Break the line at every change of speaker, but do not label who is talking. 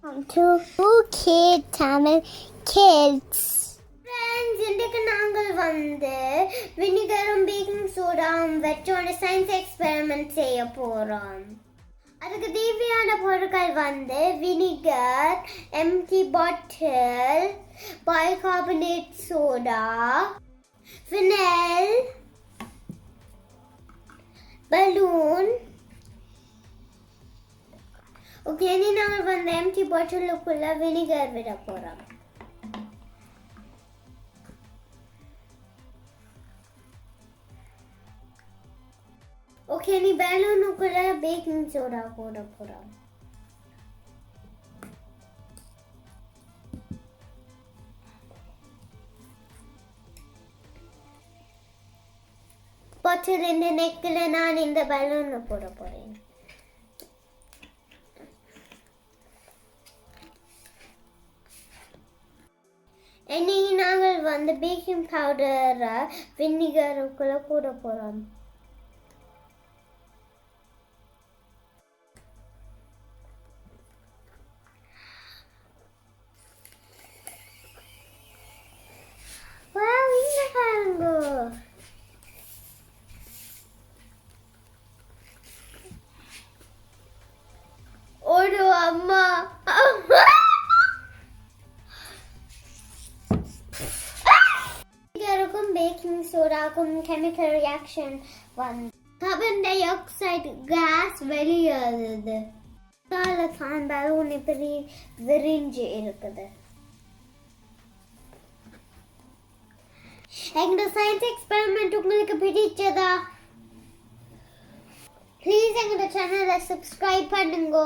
To Kid Tamil Kids. Friends, இன்றைக்கு நாங்கள் வினிகரும் packing சோடாவும் வச்சு ஒரு சயின்ஸ் எக்ஸ்பெரிமெண்ட் செய்ய போறோம். அதுக்கு தேவையான பொருட்கள் vinegar, empty bottle, bicarbonate soda, vinyl, balloon. Okay, இனி நாங்கள் எம்டி பாட்டிலுக்குள்ள வினிகர் விட போறோம். ஓகே, நீ பலூனுக்குள்ள பேக்கிங் சோடா போட போறோம். பாட்டில் இந்த நெக்கில் நான் இந்த பலூனை போட போறேன். இன்னைக்கு நாங்கள் பேக்கிங் பவுடரை வினிகருக்குள்ள போட போறோம். ஓடு அம்மா, வினிகருக்கும் பேக்கிங் சோடாக்கும் chemical reaction carbon dioxide gas வெளியேறுது. தான் பலூன் இப்படி விரிஞ்சு இருக்குது. எங்க சயின்ஸ் எக்ஸ்பெரிமெண்ட் உங்களுக்கு பிடிச்சதா? ப்ளீஸ் எங்க சேனலை சப்ஸ்கிரைப் பண்ணுங்க.